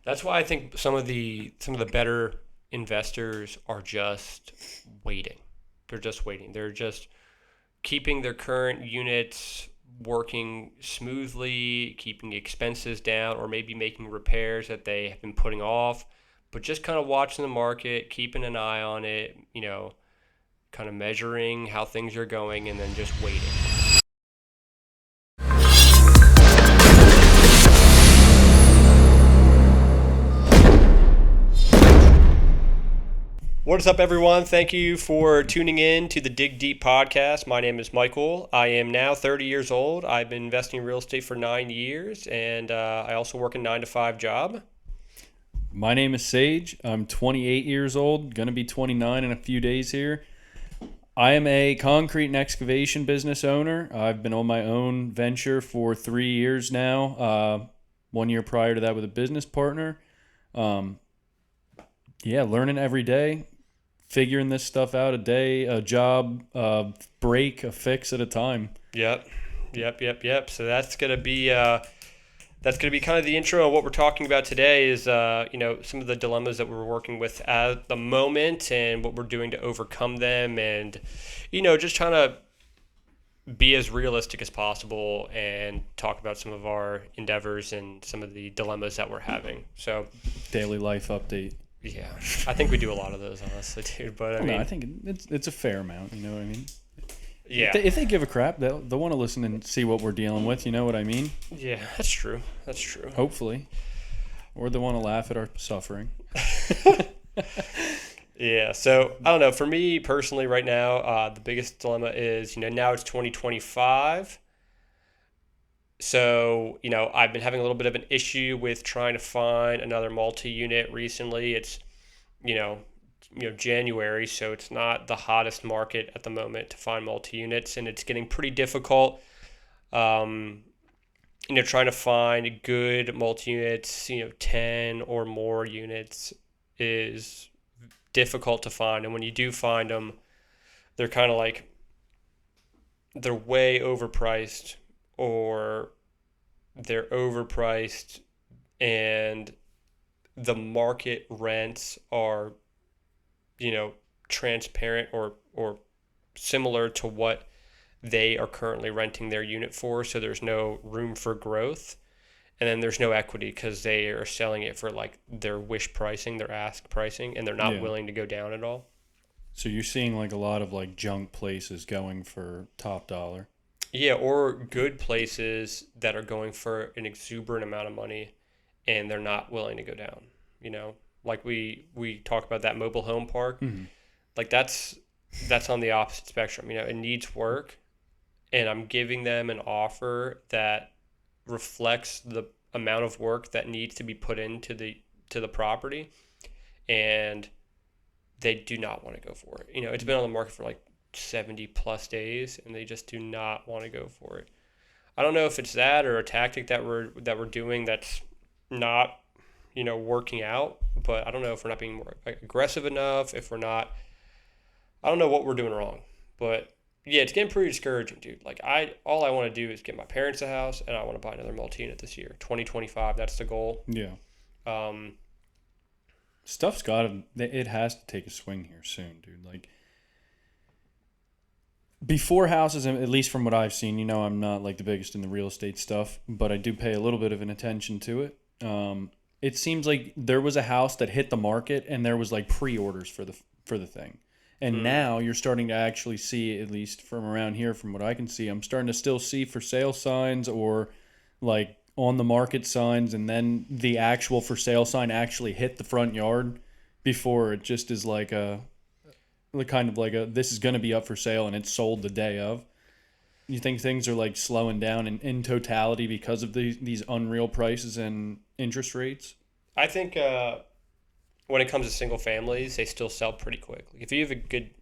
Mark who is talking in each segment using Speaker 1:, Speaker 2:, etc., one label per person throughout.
Speaker 1: That's why I think some of the better investors are just waiting. They're just waiting. They're just keeping their current units working smoothly, keeping expenses down, or maybe making repairs that they have been putting off, but just kind of watching the market, keeping an eye on it, kind of measuring how things are going, and then just waiting. What is up, everyone? Thank you for tuning in to the Dig Deep podcast. My name is Michael. I am now 30 years old. I've been investing in real estate for 9 years, and I also work a 9 to 5 job.
Speaker 2: My name is Sage. I'm 28 years old, going to be 29 in a few days here. I am a concrete and excavation business owner. I've been on my own venture for 3 years now. 1 year prior to that with a business partner. Learning every day, figuring this stuff out a day, a job, a break, a fix at a time.
Speaker 1: Yep. So that's gonna be kind of the intro of what we're talking about today. Is some of the dilemmas that we're working with at the moment and what we're doing to overcome them, and just trying to be as realistic as possible and talk about some of our endeavors and some of the dilemmas that we're having. So,
Speaker 2: Daily life update.
Speaker 1: yeah, I think we do a lot of those, honestly, dude. But
Speaker 2: I think it's a fair amount. You know what I mean?
Speaker 1: Yeah.
Speaker 2: If they give a crap, they'll want to listen and see what we're dealing with. You know what I mean?
Speaker 1: Yeah, that's true.
Speaker 2: Hopefully. Or they want to laugh at our suffering.
Speaker 1: Yeah, so I don't know. For me personally, right now, the biggest dilemma is, now it's 2025. So, I've been having a little bit of an issue with trying to find another multi-unit recently. It's, January, so it's not the hottest market at the moment to find multi-units, and it's getting pretty difficult. Trying to find good multi-units, 10 or more units is difficult to find. And when you do find them, they're kind of like, they're way overpriced, or they're overpriced and the market rents are, transparent or similar to what they are currently renting their unit for. So there's no room for growth. And then there's no equity because they are selling it for like their wish pricing, their ask pricing, and they're not willing to go down at all.
Speaker 2: So you're seeing like a lot of like junk places going for top dollar.
Speaker 1: Yeah, or good places that are going for an exuberant amount of money and they're not willing to go down, Like we talk about that mobile home park.
Speaker 2: Mm-hmm.
Speaker 1: Like that's on the opposite spectrum. It needs work, and I'm giving them an offer that reflects the amount of work that needs to be put into the property, and they do not want to go for it. It's been on the market for like 70 plus days, and they just do not want to go for it. I don't know if it's that or a tactic that we're doing that's not working out, but I don't know if we're not being more aggressive enough, if we're not, I don't know what we're doing wrong. But yeah, it's getting pretty discouraging, dude. Like all I want to do is get my parents a house, and I want to buy another multi-unit this year. 2025, that's the goal.
Speaker 2: Yeah. Stuff's it has to take a swing here soon, dude. Like, before houses, at least from what I've seen, I'm not like the biggest in the real estate stuff, but I do pay a little bit of an attention to it. It seems like there was a house that hit the market and there was like pre-orders for the thing. And now you're starting to actually see, at least from around here, from what I can see, I'm starting to still see for sale signs or like on the market signs, and then the actual for sale sign actually hit the front yard before it just is like this is going to be up for sale and it's sold the day of. You think things are like slowing down in totality because of these unreal prices and interest rates?
Speaker 1: I think when it comes to single families, they still sell pretty quick. Like if you have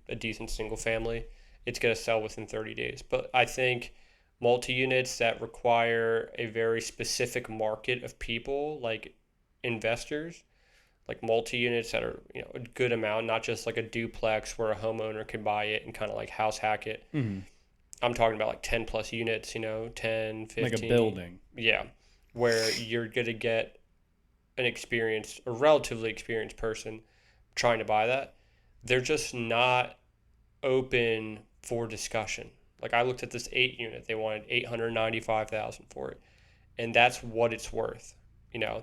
Speaker 1: a decent single family, it's going to sell within 30 days. But I think multi-units that require a very specific market of people, like investors, like multi-units that are a good amount, not just like a duplex where a homeowner can buy it and kind of like house hack it.
Speaker 2: Mm-hmm.
Speaker 1: I'm talking about like 10 plus units, 10, 15.
Speaker 2: Like a building.
Speaker 1: Yeah, where you're going to get a relatively experienced person trying to buy that, they're just not open for discussion. Like I looked at this 8 unit, they wanted 895,000 for it, and that's what it's worth.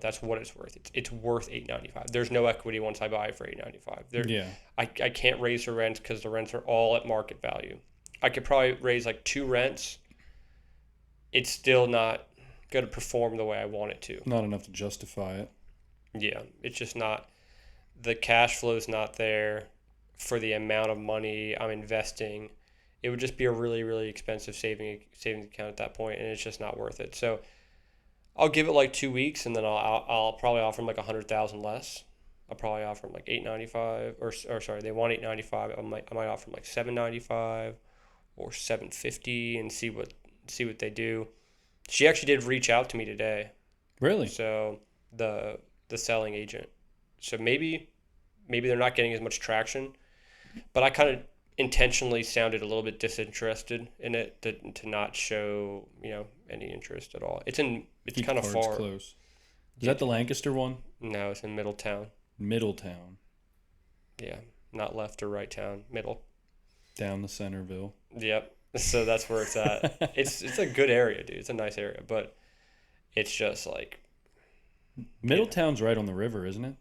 Speaker 1: That's what it's worth. It's worth 895. There's no equity once I buy it for 895.
Speaker 2: Yeah.
Speaker 1: I can't raise the rents because the rents are all at market value. I could probably raise like 2 rents. It's still not going to perform the way I want it to.
Speaker 2: Not enough to justify it.
Speaker 1: Yeah, it's just not. The cash flow is not there for the amount of money I'm investing. It would just be a really, really expensive savings account at that point, and it's just not worth it. So I'll give it like 2 weeks, and then I'll probably offer them like 100,000 less. I'll probably offer them like 895, or sorry, they want 895. I might offer them like 795 or 750, and see what they do. She actually did reach out to me today.
Speaker 2: Really?
Speaker 1: So the selling agent. So maybe they're not getting as much traction, but I kind of intentionally sounded a little bit disinterested in it to not show any interest at all. It's kind of far.
Speaker 2: Close. Is that the Lancaster one?
Speaker 1: No, it's in Middletown.
Speaker 2: Middletown.
Speaker 1: Yeah, not left or right town, middle.
Speaker 2: Down the Centerville.
Speaker 1: Yep. So that's where it's at. It's a good area, dude. It's a nice area, but it's just like
Speaker 2: Middletown's right on the river, isn't it?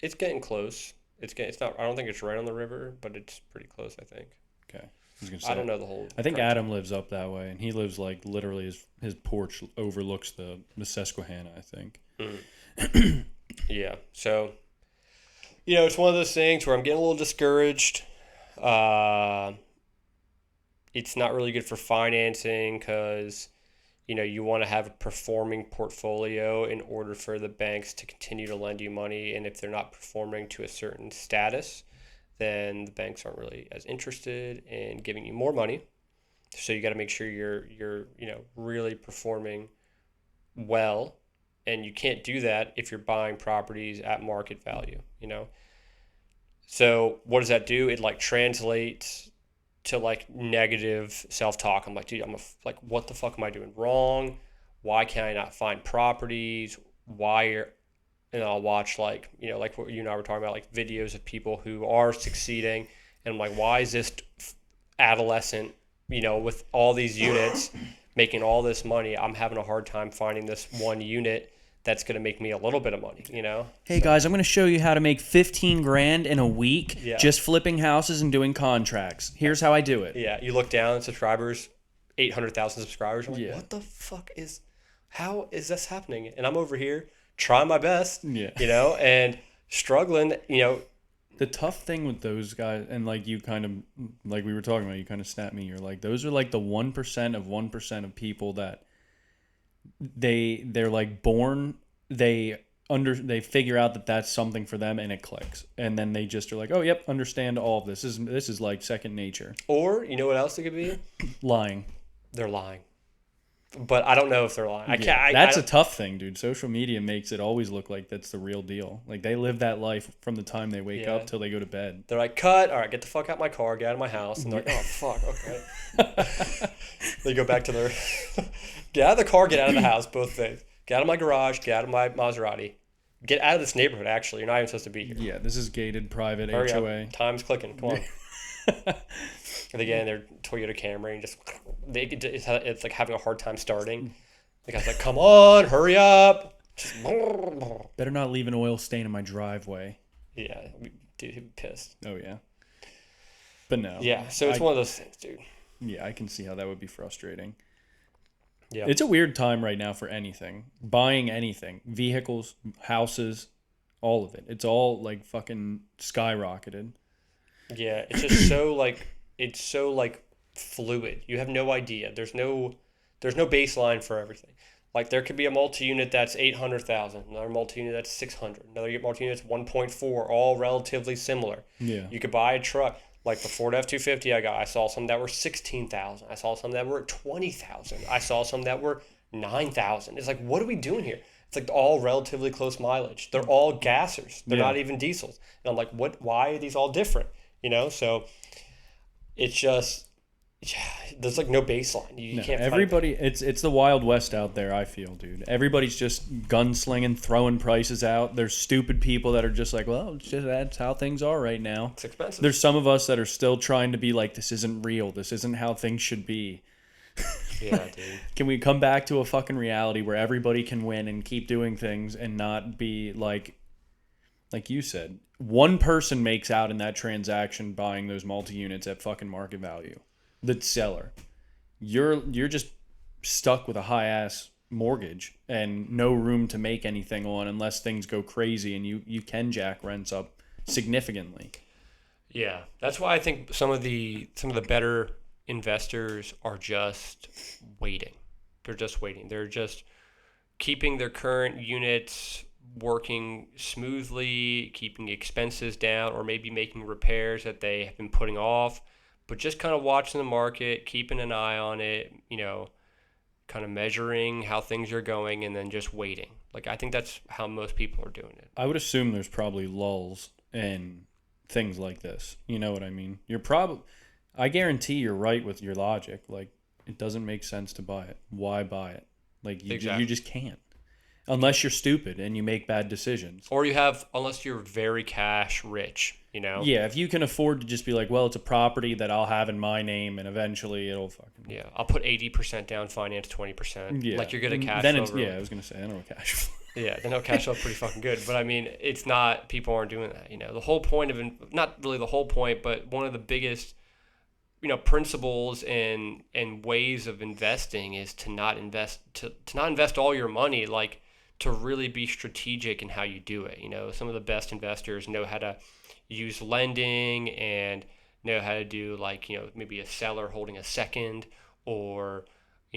Speaker 1: It's getting close. It's not. I don't think it's right on the river, but it's pretty close, I think.
Speaker 2: Okay. I
Speaker 1: don't know the whole.
Speaker 2: I think Adam lives up that way, and he lives like literally his porch overlooks the Susquehanna, I think.
Speaker 1: Mm. Yeah. So, it's one of those things where I'm getting a little discouraged. It's not really good for financing because, you want to have a performing portfolio in order for the banks to continue to lend you money. And if they're not performing to a certain status, then the banks aren't really as interested in giving you more money. So you got to make sure you're really performing well. And you can't do that if you're buying properties at market value, So what does that do? It translates to negative self-talk. I'm like, dude, what the fuck am I doing wrong? Why can I not find properties? And I'll watch like what you and I were talking about, like videos of people who are succeeding. And I'm like, why is this adolescent, with all these units making all this money? I'm having a hard time finding this one unit that's going to make me a little bit of money,
Speaker 2: Hey guys, I'm going to show you how to make 15 grand in a week just flipping houses and doing contracts. Here's how I do it.
Speaker 1: Yeah, you look down, subscribers, 800,000 subscribers. I'm like, what the fuck how is this happening? And I'm over here trying my best, and struggling,
Speaker 2: The tough thing with those guys, and you kind of, like we were talking about, you kind of snapped me, you're like, those are like the 1% of 1% of people that they're like born, they figure out that that's something for them and it clicks, and then they just are like, oh yep, understand all of this. This is like second nature.
Speaker 1: Or what else it could be?
Speaker 2: Lying.
Speaker 1: They're lying, but I don't know if they're lying. I can't.
Speaker 2: That's a tough thing, dude. Social media makes it always look like that's the real deal. Like they live that life from the time they wake up till they go to bed.
Speaker 1: They're like, cut. All right, get the fuck out of my car. Get out of my house. And they're like, oh fuck, okay. They go back to their get out of the car. Get out of the house. Both things. Get out of my garage. Get out of my Maserati. Get out of this neighborhood. Actually, you're not even supposed to be here.
Speaker 2: Yeah, this is gated, private
Speaker 1: Hurry
Speaker 2: HOA.
Speaker 1: Up. Time's clicking. Come on. And they get in their Toyota Camry and it's like having a hard time starting. The guy's like, come on, hurry up.
Speaker 2: Better not leave an oil stain in my driveway.
Speaker 1: Yeah, dude, he'd be pissed.
Speaker 2: Oh, yeah. But no.
Speaker 1: Yeah, so it's one of those things, dude.
Speaker 2: Yeah, I can see how that would be frustrating.
Speaker 1: Yeah.
Speaker 2: It's a weird time right now for anything. Buying anything. Vehicles, houses, all of it. It's all fucking skyrocketed.
Speaker 1: Yeah, it's just so fluid. You have no idea. There's no baseline for everything. Like there could be a multi-unit that's 800,000, another multi-unit that's 600, another multi-unit that's 1.4, all relatively similar.
Speaker 2: Yeah.
Speaker 1: You could buy a truck like the Ford F-250 I got. I saw some that were 16,000. I saw some that were 20,000. I saw some that were 9,000. It's like, what are we doing here? It's like all relatively close mileage. They're all gassers. They're not even diesels. And I'm like, why are these all different? So it's just, Yeah, there's like no baseline. You
Speaker 2: No,
Speaker 1: can't find.
Speaker 2: everybody, it's the Wild West out there, I feel, dude. Everybody's just gunslinging, throwing prices out. There's stupid people that are just like, well, it's just, that's how things are right now.
Speaker 1: It's expensive.
Speaker 2: There's some of us that are still trying to be like, this isn't real. This isn't how things should be.
Speaker 1: Yeah, dude.
Speaker 2: Can we come back to a fucking reality where everybody can win and keep doing things and not be like you said, one person makes out in that transaction buying those multi-units at fucking market value. The seller. You're just stuck with a high ass mortgage and no room to make anything on unless things go crazy and you can jack rents up significantly.
Speaker 1: Yeah, that's why I think some of the better investors are just waiting. They're just waiting. They're just keeping their current units working smoothly, keeping expenses down, or maybe making repairs that they have been putting off, but just kind of watching the market, keeping an eye on it, kind of measuring how things are going, and then just waiting. Like, I think that's how most people are doing it.
Speaker 2: I would assume there's probably lulls and things like this. You know what I mean? I guarantee you're right with your logic. Like, it doesn't make sense to buy it. Why buy it? Like, you just can't. Unless you're stupid and you make bad decisions.
Speaker 1: Or unless you're very cash rich.
Speaker 2: Yeah, if you can afford to just be like, well, it's a property that I'll have in my name and eventually it'll fucking...
Speaker 1: Yeah, I'll put 80% down, finance 20%.
Speaker 2: Yeah.
Speaker 1: Like, you're good at cash
Speaker 2: then
Speaker 1: flow.
Speaker 2: Yeah, I was going to say, I know cash flow.
Speaker 1: Yeah, the no cash flow is pretty fucking good. But I mean, it's not, people aren't doing that. The whole point not really the whole point, but one of the biggest, principles and ways of investing is to not invest all your money, like to really be strategic in how you do it. Some of the best investors know how to use lending and know how to do maybe a seller holding a second or,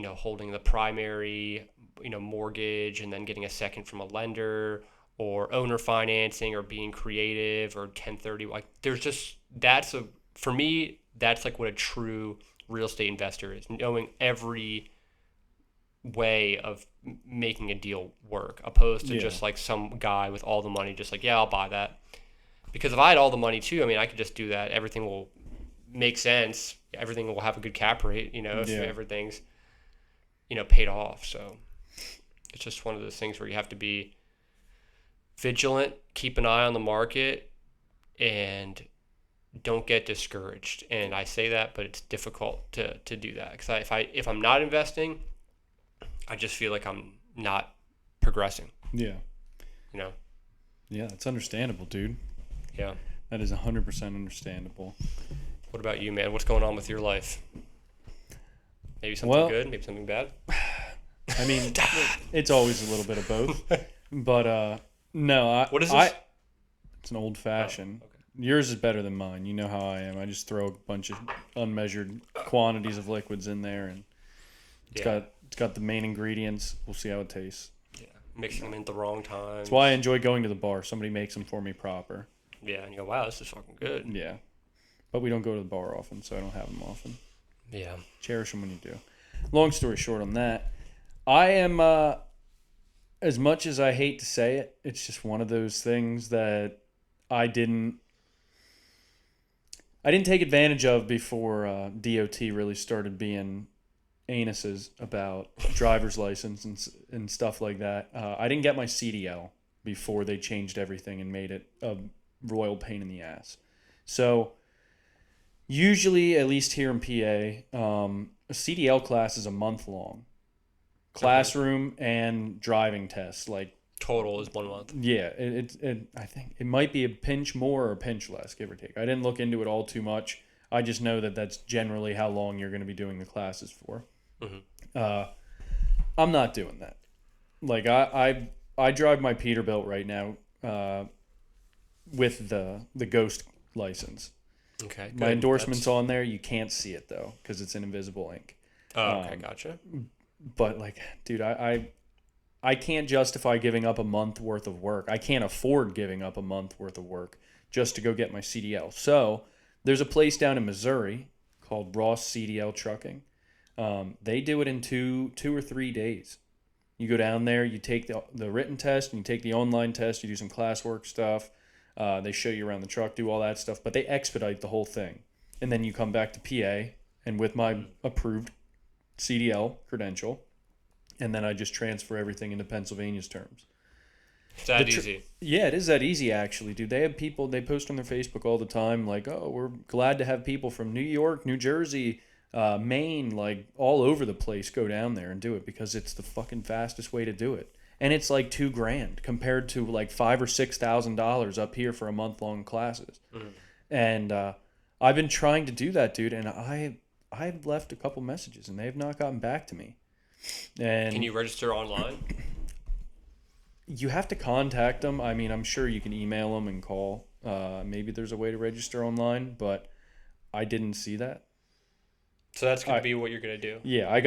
Speaker 1: holding the primary mortgage and then getting a second from a lender or owner financing or being creative or 1030. Like for me, that's like what a true real estate investor is, knowing every way of making a deal work opposed to just like some guy with all the money just like, yeah, I'll buy that. Because if I had all the money too, I mean, I could just do that. Everything will make sense. Everything will have a good cap rate, if everything's, paid off. So it's just one of those things where you have to be vigilant, keep an eye on the market, and don't get discouraged. And I say that, but it's difficult to do that. Because if I'm not investing, I just feel like I'm not progressing.
Speaker 2: Yeah.
Speaker 1: Yeah,
Speaker 2: that's understandable, dude.
Speaker 1: Yeah.
Speaker 2: That is 100% understandable.
Speaker 1: What about you, man? What's going on with your life? Maybe something good, maybe something bad?
Speaker 2: I mean, it's always a little bit of both. But, no.
Speaker 1: What is this?
Speaker 2: It's an old fashioned.
Speaker 1: Oh, okay.
Speaker 2: Yours is better than mine. You know how I am. I just throw a bunch of unmeasured quantities of liquids in there, and it's got the main ingredients. We'll see how it tastes.
Speaker 1: Yeah, mixing them at the wrong time.
Speaker 2: That's why I enjoy going to the bar. Somebody makes them for me proper.
Speaker 1: Yeah, and you go, wow, this is fucking good.
Speaker 2: Yeah. But we don't go to the bar often, so I don't have them often.
Speaker 1: Yeah. Cherish
Speaker 2: them when you do. Long story short on that, I am, as much as I hate to say it, it's just one of those things that I didn't take advantage of before DOT really started being anuses about driver's license and stuff like that. I didn't get my CDL before they changed everything and made it a royal pain in the ass. So usually, at least here in PA, a CDL class is a month long. Classroom and driving tests, like
Speaker 1: total is 1 month.
Speaker 2: Yeah, I think it might be a pinch more or a pinch less, give or take. I didn't look into it all too much. I just know that that's generally how long you're going to be doing the classes for. Mm-hmm. I'm not doing that. Like I drive my Peterbilt right now with the Ghost license.
Speaker 1: Okay.
Speaker 2: My endorsement's on there. You can't see it though because it's in invisible ink.
Speaker 1: Oh, okay, gotcha.
Speaker 2: But like, dude, I can't justify giving up a month worth of work. I can't afford giving up a month worth of work just to go get my CDL. So there's a place down in Missouri called Ross CDL Trucking. They do it in two or 3 days. You go down there, you take the written test, and you take the online test. You do some classwork stuff. They show you around the truck, do all that stuff, but they expedite the whole thing. And then you come back to PA, and with my approved CDL credential, and then I just transfer everything into Pennsylvania's terms.
Speaker 1: It's that easy.
Speaker 2: Yeah, it is that easy, actually, dude. They have people, they post on their Facebook all the time, like, oh, we're glad to have people from New York, New Jersey, Maine, like, all over the place go down there and do it because it's the fucking fastest way to do it. And it's like $2,000 compared to like $5,000 or $6,000 up here for a month-long classes. Mm-hmm. And I've been trying to do that, dude, and I've left a couple messages, and they have not gotten back to me. And
Speaker 1: can you register online?
Speaker 2: You have to contact them. I mean, I'm sure you can email them and call. Maybe there's a way to register online, but I didn't see that.
Speaker 1: So that's gonna be what you're gonna do.
Speaker 2: Yeah, I'm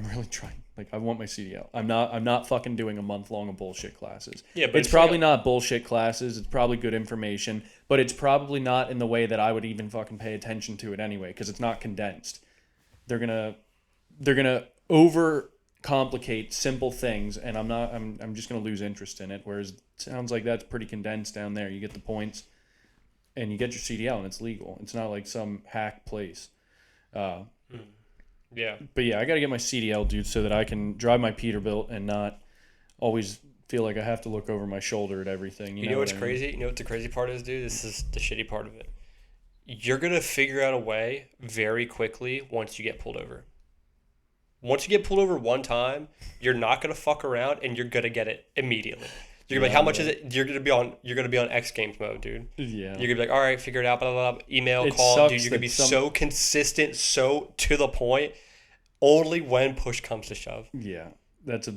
Speaker 2: really trying. Like, I want my CDL. I'm not fucking doing a month long of bullshit classes. Yeah, but it's probably not bullshit classes. It's probably good information, but it's probably not in the way that I would even fucking pay attention to it anyway, because it's not condensed. They're gonna overcomplicate simple things, and I'm just gonna lose interest in it. Whereas it sounds like that's pretty condensed down there. You get the points, and you get your CDL, and it's legal. It's not like some hack place.
Speaker 1: Yeah.
Speaker 2: But yeah, I got to get my CDL, dude, so that I can drive my Peterbilt and not always feel like I have to look over my shoulder at everything. You know what's
Speaker 1: crazy? You know what the crazy part is, dude? This is the shitty part of it. You're going to figure out a way very quickly once you get pulled over. Once you get pulled over one time, you're not going to fuck around, and you're going to get it immediately. You're gonna be like, how much is it? You're gonna be on X Games mode, dude.
Speaker 2: Yeah.
Speaker 1: You're gonna be like, all right, figure it out, blah, blah, blah. Email, call, dude. You're gonna be so consistent, so to the point. Only when push comes to shove.
Speaker 2: Yeah, that's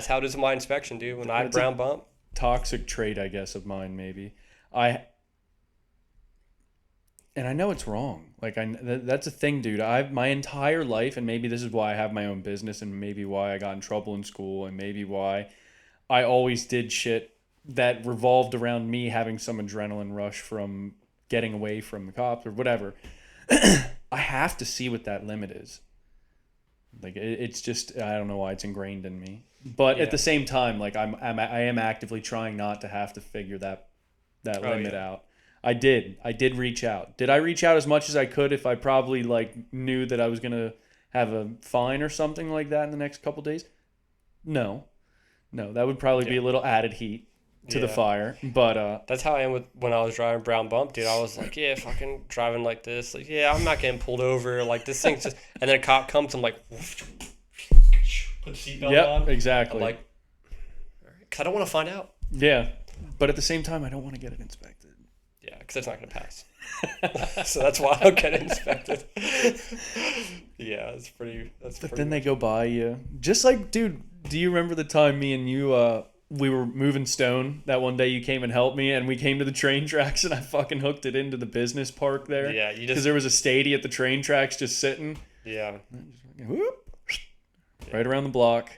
Speaker 1: how it is in my inspection, dude. When I brown bump,
Speaker 2: toxic trait, I guess, of mine, maybe. And I know it's wrong. Like, that's a thing, dude. My entire life, and maybe this is why I have my own business, and maybe why I got in trouble in school, and maybe why I always did shit that revolved around me having some adrenaline rush from getting away from the cops or whatever. I have to see what that limit is. Like, it's just, I don't know why it's ingrained in me. But at the same time, like, I am actively trying not to have to figure that limit out. I did reach out. Did I reach out as much as I could if I probably, like, knew that I was going to have a fine or something like that in the next couple days? No, that would probably be a little added heat to the fire. But
Speaker 1: that's how I am when I was driving brown bump, dude. I was like, yeah, fucking driving like this. Like, yeah, I'm not getting pulled over. Like, this thing's just... And then a cop comes, I'm like... Put the seatbelt on.
Speaker 2: Exactly.
Speaker 1: I'm like... Because I don't want to find out.
Speaker 2: Yeah. But at the same time, I don't want to get it inspected.
Speaker 1: Yeah, because it's not going to pass. So that's why I don't get it inspected. Yeah, that's pretty...
Speaker 2: But then they go by you. Just like, dude, do you remember the time me and you... we were moving stone that one day you came and helped me, and we came to the train tracks, and I fucking hooked it into the business park there.
Speaker 1: Yeah,
Speaker 2: because there was a Stady at the train tracks just sitting.
Speaker 1: Yeah.
Speaker 2: Right around the block.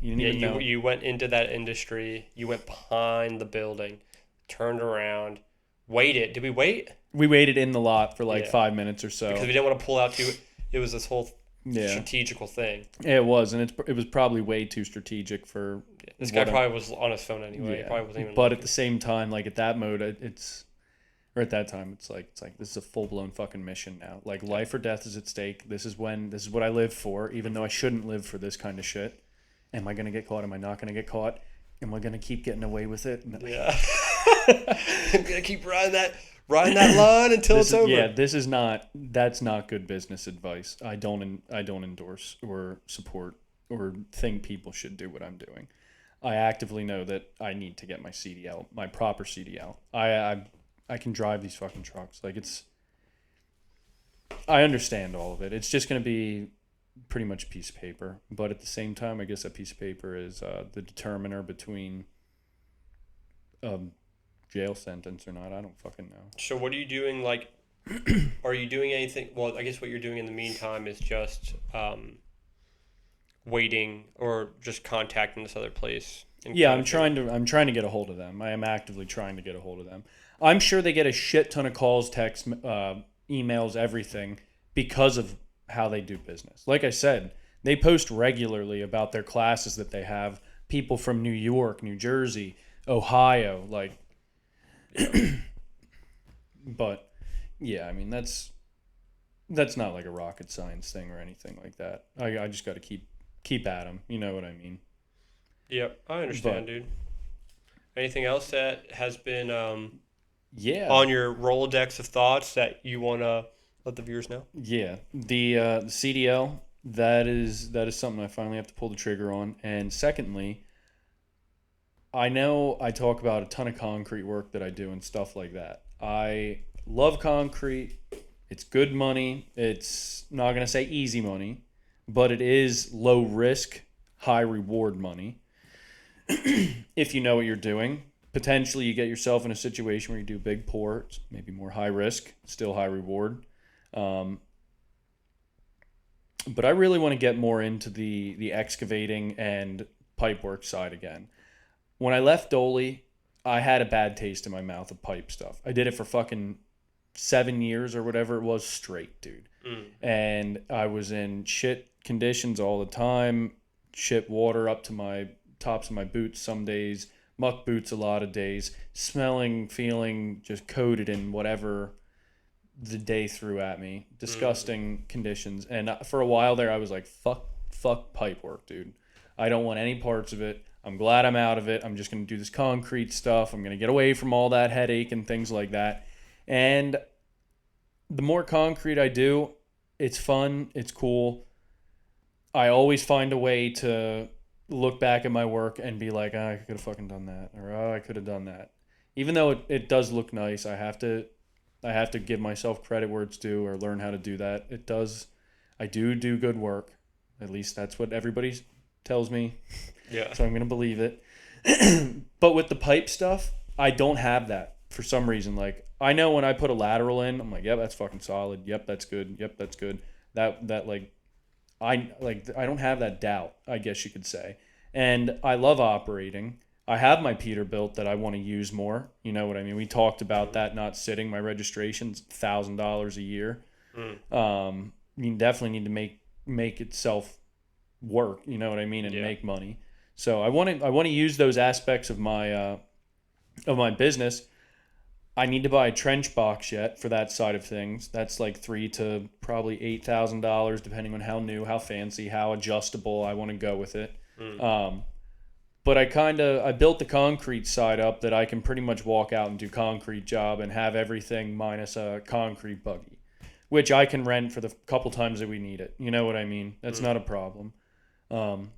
Speaker 2: You didn't even know.
Speaker 1: You went into that industry. You went behind the building, turned around, waited. Did we wait?
Speaker 2: We waited in the lot for like 5 minutes or so.
Speaker 1: Because we didn't want to pull out too. It was this whole strategical thing.
Speaker 2: It was, and it was probably way too strategic for...
Speaker 1: This guy probably was on his phone anyway. He probably wasn't even
Speaker 2: looking. At the same time, like, at that mode, or at that time, it's like this is a full-blown fucking mission now. Like, life or death is at stake. This is what I live for, even though I shouldn't live for this kind of shit. Am I going to get caught? Am I not going to get caught? Am I going to keep getting away with it?
Speaker 1: Yeah. I'm going to keep riding that line until it's over.
Speaker 2: Yeah, that's not good business advice. I don't endorse or support or think people should do what I'm doing. I actively know that I need to get my CDL, my proper CDL. I can drive these fucking trucks. Like, I understand all of it. It's just going to be pretty much a piece of paper. But at the same time, I guess that piece of paper is the determiner between jail sentence or not. I don't fucking know.
Speaker 1: So what are you doing? Like, are you doing anything? Well, I guess what you're doing in the meantime is just waiting or just contacting this other place.
Speaker 2: Yeah, I'm trying to get a hold of them. I am actively trying to get a hold of them. I'm sure they get a shit ton of calls, texts, emails, everything because of how they do business. Like I said, they post regularly about their classes that they have. People from New York, New Jersey, Ohio, like. But yeah, I mean, that's not like a rocket science thing or anything like that. I just got to keep at them. You know what I mean?
Speaker 1: Yep, I understand,
Speaker 2: But
Speaker 1: dude. Anything else that has been
Speaker 2: yeah,
Speaker 1: on your Rolodex of thoughts that you want to let the viewers know?
Speaker 2: yeah. The CDL, that is something I finally have to pull the trigger on. And secondly, I know I talk about a ton of concrete work that I do and stuff like that. I love concrete. It's good money. It's not going to say easy money, but it is low risk, high reward money. If you know what you're doing, potentially you get yourself in a situation where you do big pour, maybe more high risk, still high reward. Um, but I really want to get more into the excavating and pipe work side again. When I left Dolly, I had a bad taste in my mouth of pipe stuff. I did it for fucking 7 years or whatever it was straight, dude.
Speaker 1: Mm.
Speaker 2: And I was in shit conditions all the time, shit water up to my tops of my boots some days, muck boots a lot of days, smelling, feeling just coated in whatever the day threw at me.
Speaker 1: Mm.
Speaker 2: Disgusting conditions. And for a while there, I was like, fuck pipe work, dude. I don't want any parts of it. I'm glad I'm out of it. I'm just going to do this concrete stuff. I'm going to get away from all that headache and things like that. And the more concrete I do, it's fun, it's cool. I always find a way to look back at my work and be like, I could have fucking done that, or oh, I could have done that. Even though it does look nice, I have to give myself credit where it's due, or learn how to do that. It does. I do good work. At least that's what everybody tells me.
Speaker 1: Yeah.
Speaker 2: So I'm gonna believe it. But with the pipe stuff, I don't have that for some reason. Like I know when I put a lateral in, I'm like, yep, that's fucking solid. Yep, that's good. Yep, that's good. That I don't have that doubt, I guess you could say. And I love operating. I have my Peterbilt that I want to use more. You know what I mean? We talked about that not sitting. My registration's $1,000 a year.
Speaker 1: Mm.
Speaker 2: You definitely need to make itself work. You know what I mean? And
Speaker 1: Yeah.
Speaker 2: make money. So I want to use those aspects of my business. I need to buy a trench box yet for that side of things. That's like $3,000 to probably $8,000, depending on how new, how fancy, how adjustable I want to go with it.
Speaker 1: Mm.
Speaker 2: Um, but I built the concrete side up that I can pretty much walk out and do concrete job and have everything minus a concrete buggy, which I can rent for the couple times that we need it. You know what I mean? That's
Speaker 1: Mm.
Speaker 2: not a problem. Um,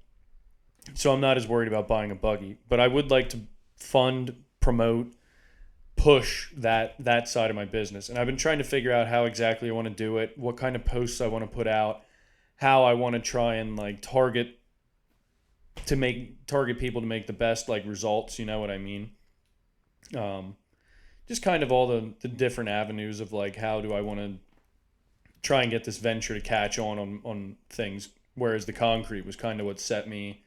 Speaker 2: so I'm not as worried about buying a buggy, but I would like to fund, promote, push that side of my business. And I've been trying to figure out how exactly I want to do it, what kind of posts I want to put out, how I want to try and like target people to make the best like results, you know what I mean? Um just kind of all the different avenues of like how do I want to try and get this venture to catch on things, whereas the concrete was kind of what set me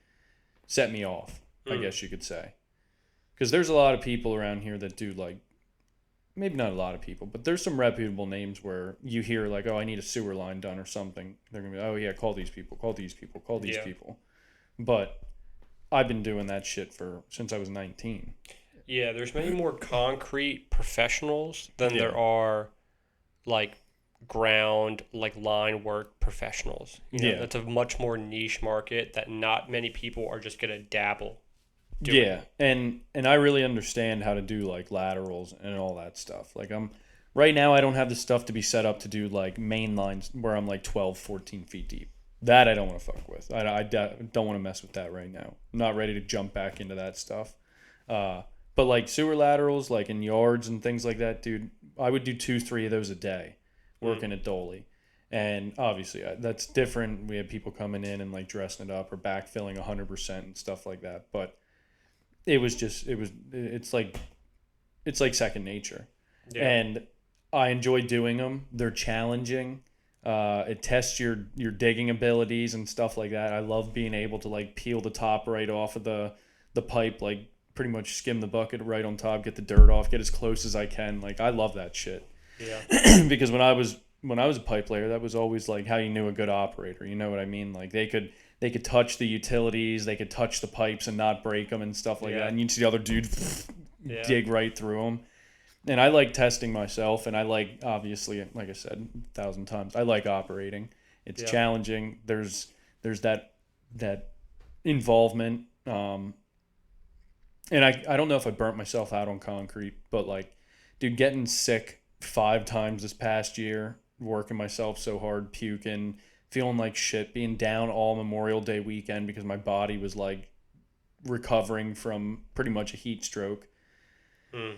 Speaker 2: off, I
Speaker 1: Mm.
Speaker 2: guess you could say. Because there's a lot of people around here that do like, maybe not a lot of people, but there's some reputable names where you hear like, oh, I need a sewer line done or something. They're gonna be, oh yeah, call these people, call these people, call these
Speaker 1: Yeah.
Speaker 2: people. But I've been doing that shit for since I was 19.
Speaker 1: Yeah. There's many more concrete professionals than
Speaker 2: Yeah.
Speaker 1: there are like ground like line work professionals.
Speaker 2: Yeah.
Speaker 1: That's a much more niche market that not many people are just gonna dabble doing
Speaker 2: Yeah.
Speaker 1: it.
Speaker 2: And I really understand how to do like laterals and all that stuff. Like I'm right now I don't have the stuff to be set up to do like main lines where I'm like 12, 14 feet deep. That I don't want to fuck with. Don't want to mess with that right now. I'm not ready to jump back into that stuff. But like sewer laterals, like in yards and things like that, dude, I would do two, three of those a day
Speaker 1: Mm.
Speaker 2: working at Dolly. And obviously, that's different. We had people coming in and like dressing it up or backfilling 100% and stuff like that. But it's like second nature.
Speaker 1: Yeah.
Speaker 2: And I enjoy doing them. They're challenging. It tests your digging abilities and stuff like that. I love being able to like peel the top right off of the pipe, like pretty much skim the bucket right on top, get the dirt off, get as close as I can. Like I love that shit.
Speaker 1: Yeah.
Speaker 2: Because when I was a pipe layer, that was always like how you knew a good operator. You know what I mean? Like they could touch the utilities, they could touch the pipes and not break them and stuff like that.
Speaker 1: Yeah.
Speaker 2: And you'd see the other dude
Speaker 1: Yeah.
Speaker 2: dig right through them. And I like testing myself, and I like, obviously, like I said 1,000 times, I like operating. It's
Speaker 1: Yeah.
Speaker 2: challenging. There's that involvement. And I don't know if I burnt myself out on concrete, but like, dude, getting sick 5 times this past year, working myself so hard, puking, feeling like shit, being down all Memorial Day weekend because my body was like recovering from pretty much a heat stroke.
Speaker 1: Mm.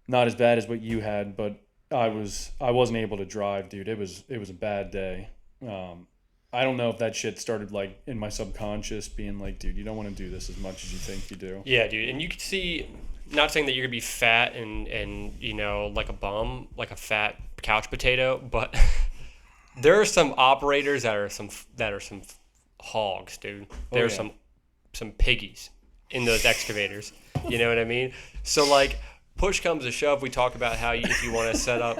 Speaker 2: Not as bad as what you had, but I wasn't able to drive, dude. It was a bad day. I don't know if that shit started like in my subconscious being like, dude, you don't want to do this as much as you think you do.
Speaker 1: Yeah, dude. And you can see, not saying that you're gonna be fat and like a bum, like a fat couch potato, but there are some operators that are some hogs, dude.
Speaker 2: Oh,
Speaker 1: There are
Speaker 2: yeah.
Speaker 1: some piggies in those excavators. You know what I mean? So like, push comes to shove, we talk about how if you want to set up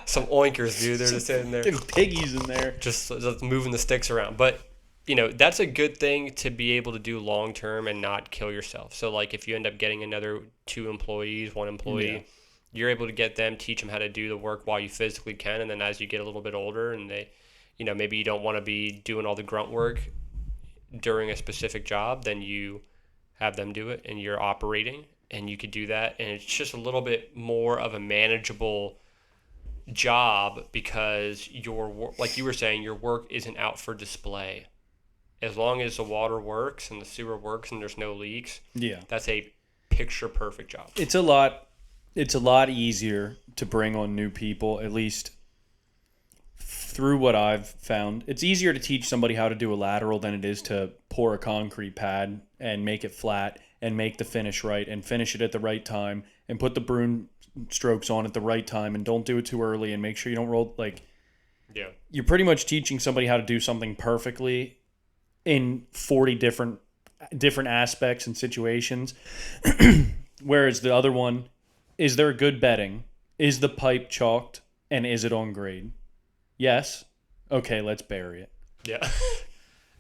Speaker 1: some oinkers, dude. They're just sitting there,
Speaker 2: Getting piggies in there.
Speaker 1: just moving the sticks around. But that's a good thing to be able to do long term and not kill yourself. So like, if you end up getting another 2 employees, 1 employee,
Speaker 2: Yeah.
Speaker 1: you're able to get them, teach them how to do the work while you physically can, and then as you get a little bit older and they, maybe you don't want to be doing all the grunt work during a specific job, then you have them do it and you're operating and you could do that, and it's just a little bit more of a manageable job because like you were saying, your work isn't out for display. As long as the water works and the sewer works and there's no leaks,
Speaker 2: Yeah.
Speaker 1: that's a picture perfect job.
Speaker 2: It's a lot easier to bring on new people, at least through what I've found. It's easier to teach somebody how to do a lateral than it is to pour a concrete pad and make it flat and make the finish right and finish it at the right time and put the broom strokes on at the right time and don't do it too early and make sure you don't roll. Like,
Speaker 1: Yeah.
Speaker 2: you're pretty much teaching somebody how to do something perfectly in 40 different aspects and situations. Whereas the other one, is there good bedding? Is the pipe chalked? And is it on grade? Yes. Okay, let's bury it.
Speaker 1: Yeah.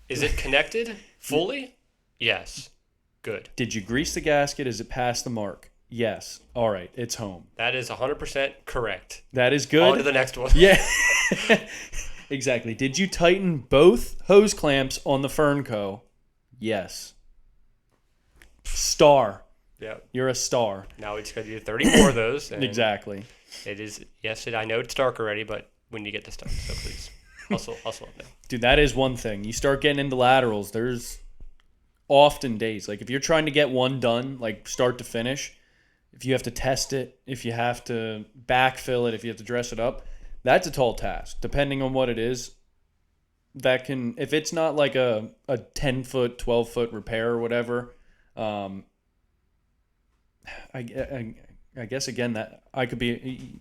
Speaker 1: Is it connected fully? Yes. Good.
Speaker 2: Did you grease the gasket? Is it past the mark? Yes. All right, it's home.
Speaker 1: That is 100% correct.
Speaker 2: That is good.
Speaker 1: On to the next one.
Speaker 2: Yeah. Exactly. Did you tighten both hose clamps on the Fernco? Yes. Star.
Speaker 1: Yeah.
Speaker 2: You're a star.
Speaker 1: Now we just got to do 30 more of those. And
Speaker 2: Exactly.
Speaker 1: It is, yes, I know it's dark already, but we need to get this done. So please, hustle up now.
Speaker 2: Dude, that is one thing. You start getting into laterals, there's often days. Like, if you're trying to get one done, like start to finish, if you have to test it, if you have to backfill it, if you have to dress it up, that's a tall task. Depending on what it is, that can, if it's not like a 10-foot, 12-foot repair or whatever, I guess, again, that I could be,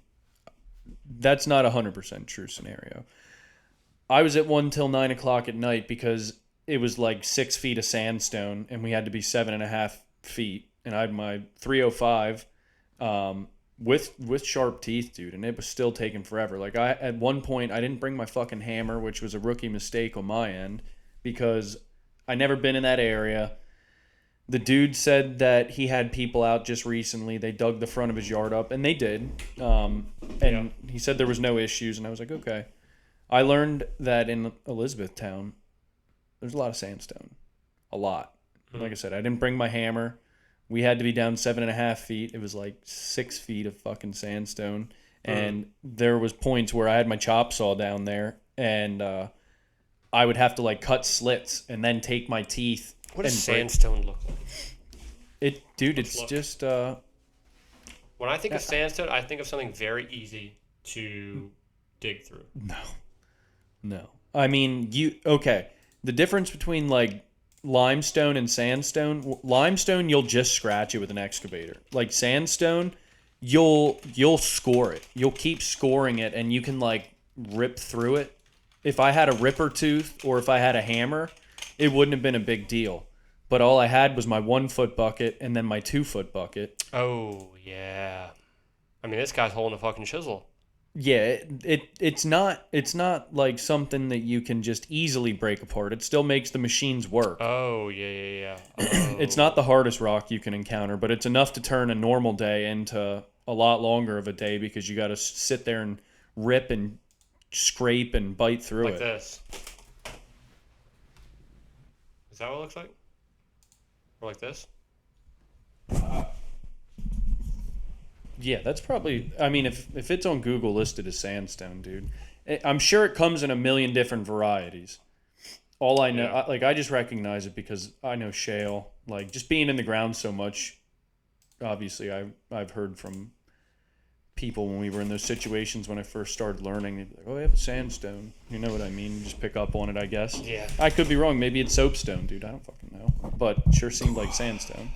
Speaker 2: that's not 100% true scenario. I was at one till 9 o'clock at night because it was like 6 feet of sandstone and we had to be 7.5 feet. And I had my 305 with sharp teeth, dude, and it was still taking forever. Like, at one point, I didn't bring my fucking hammer, which was a rookie mistake on my end because I never been in that area. The dude said that he had people out just recently. They dug the front of his yard up, and they did. And he said there was no issues, and I was like, okay. I learned that in Elizabethtown, there's a lot of sandstone. A lot. Like I said, I didn't bring my hammer. We had to be down 7.5 feet. It was like 6 feet of fucking sandstone. And there was points where I had my chop saw down there, and I would have to like cut slits and then take my teeth.
Speaker 1: What does sandstone look like?
Speaker 2: It's just
Speaker 1: When I think of sandstone, I think of something very easy to dig through.
Speaker 2: no. I mean, okay. The difference between like limestone and sandstone, limestone you'll just scratch it with an excavator. Like sandstone, you'll score it. You'll keep scoring it and you can like rip through it. If I had a ripper tooth or if I had a hammer, it wouldn't have been a big deal. But all I had was my 1-foot bucket and then my 2-foot bucket.
Speaker 1: Oh, yeah. I mean, this guy's holding a fucking chisel.
Speaker 2: Yeah, it's not like something that you can just easily break apart. It still makes the machines work.
Speaker 1: Oh, yeah.
Speaker 2: It's not
Speaker 1: Oh.
Speaker 2: the hardest rock you can encounter, but it's enough to turn a normal day into a lot longer of a day because you got to sit there and rip and scrape and bite through
Speaker 1: Like
Speaker 2: it.
Speaker 1: this. Is that what it looks like? Or like this?
Speaker 2: Yeah, that's probably. I mean, if it's on Google listed as sandstone, dude, I'm sure it comes in a million different varieties. All I know,
Speaker 1: Yeah.
Speaker 2: I just recognize it because I know shale. Like just being in the ground so much. Obviously, I've heard from people when we were in those situations when I first started learning. They'd be like, "Oh, I have a sandstone." You know what I mean? You just pick up on it, I guess.
Speaker 1: Yeah.
Speaker 2: I could be wrong. Maybe it's soapstone, dude. I don't fucking know. But sure seemed like sandstone.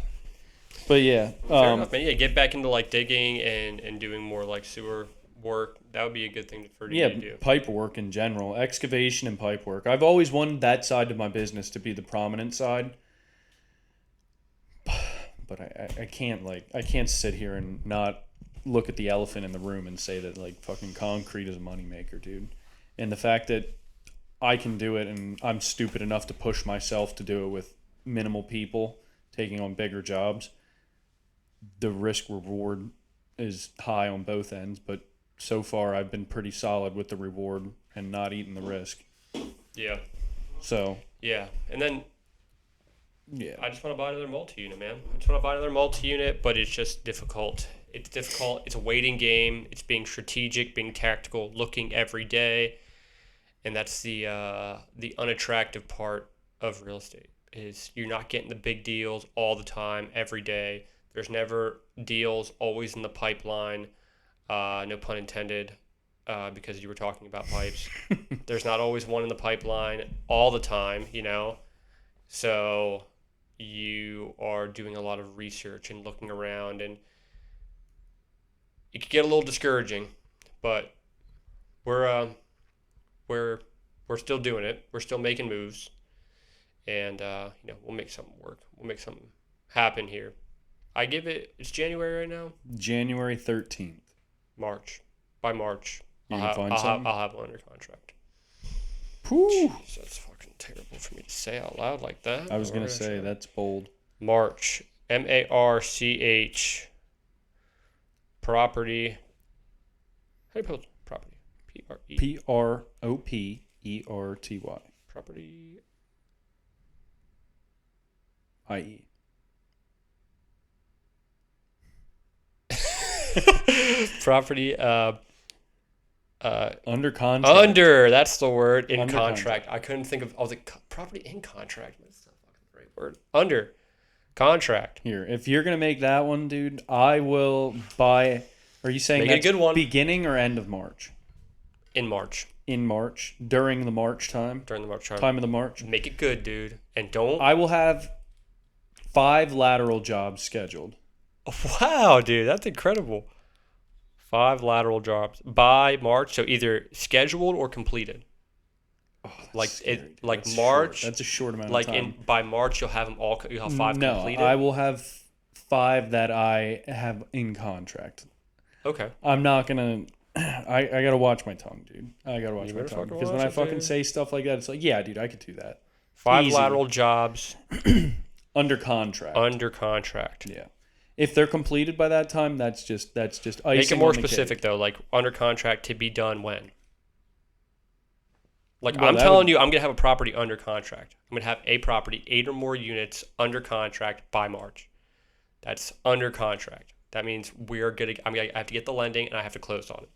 Speaker 2: But yeah,
Speaker 1: Fair enough, man. Yeah, get back into like digging and doing more like sewer work. That would be a good thing for you
Speaker 2: yeah,
Speaker 1: to do.
Speaker 2: pipe work in general, excavation and pipe work. I've always wanted that side of my business to be the prominent side. But I can't I can't sit here and not look at the elephant in the room and say that like fucking concrete is a moneymaker, dude. And the fact that I can do it and I'm stupid enough to push myself to do it with minimal people taking on bigger jobs, the risk reward is high on both ends, but so far I've been pretty solid with the reward and not eating the risk.
Speaker 1: Yeah.
Speaker 2: So
Speaker 1: Yeah. And then
Speaker 2: yeah,
Speaker 1: I just want to buy another multi-unit, man. I just want to buy another multi-unit, but it's just difficult. It's difficult. It's a waiting game. It's being strategic, being tactical, looking every day, and that's the unattractive part of real estate. Is you're not getting the big deals all the time, every day. There's never deals always in the pipeline. No pun intended, because you were talking about pipes. There's not always one in the pipeline all the time, you know. So you are doing a lot of research and looking around, and it could get a little discouraging, but we're we're still doing it. We're still making moves, and we'll make something work. We'll make something happen here. I give it. It's January right now.
Speaker 2: January 13th.
Speaker 1: March. By March,
Speaker 2: You can find something?
Speaker 1: I'll have one under contract.
Speaker 2: Whew.
Speaker 1: Jeez, that's fucking terrible for me to say out loud like that.
Speaker 2: I was going to say, that's bold.
Speaker 1: March. March. Property. How do you spell property? P-R-E.
Speaker 2: Property.
Speaker 1: Property.
Speaker 2: IE.
Speaker 1: Property.
Speaker 2: Under contract.
Speaker 1: Under. That's the word. In
Speaker 2: Under
Speaker 1: contract. I couldn't think of. I was like, property in contract. That's not fucking the right word. Under. Contract.
Speaker 2: Here, if you're going to make that one, dude, I will buy. Are you saying
Speaker 1: Make it a
Speaker 2: that's
Speaker 1: good one.
Speaker 2: beginning or end of March?
Speaker 1: In March.
Speaker 2: In March, during the March time?
Speaker 1: During the March time.
Speaker 2: Time of the March?
Speaker 1: Make it good, dude. And don't.
Speaker 2: I will have 5 lateral jobs scheduled.
Speaker 1: Wow, dude. That's incredible. 5 lateral jobs by March. So either scheduled or completed.
Speaker 2: Oh, that's
Speaker 1: Like
Speaker 2: scary,
Speaker 1: it,
Speaker 2: dude.
Speaker 1: like
Speaker 2: That's
Speaker 1: March.
Speaker 2: short. That's a short amount
Speaker 1: Like
Speaker 2: of time.
Speaker 1: by March, you'll have them all. You'll have 5
Speaker 2: no,
Speaker 1: completed.
Speaker 2: I will have 5 that I have in contract.
Speaker 1: Okay.
Speaker 2: I'm not gonna. I gotta watch my tongue, dude. I gotta watch
Speaker 1: You
Speaker 2: my
Speaker 1: better
Speaker 2: tongue
Speaker 1: fucking
Speaker 2: because when
Speaker 1: watch
Speaker 2: I
Speaker 1: it,
Speaker 2: fucking
Speaker 1: dude.
Speaker 2: say stuff like that, it's like, yeah, dude, I could do that
Speaker 1: 5
Speaker 2: Easy.
Speaker 1: lateral jobs
Speaker 2: under contract.
Speaker 1: under contract.
Speaker 2: Yeah, if they're completed by that time, that's just icing
Speaker 1: Make it more
Speaker 2: on the
Speaker 1: specific
Speaker 2: cake.
Speaker 1: though. Like under contract to be done when. Like
Speaker 2: Well,
Speaker 1: I'm
Speaker 2: that
Speaker 1: telling
Speaker 2: would-
Speaker 1: you, I'm gonna have a property under contract. I'm gonna have a property, 8 or more units under contract by March. That's under contract. That means I have to get the lending and I have to close on it.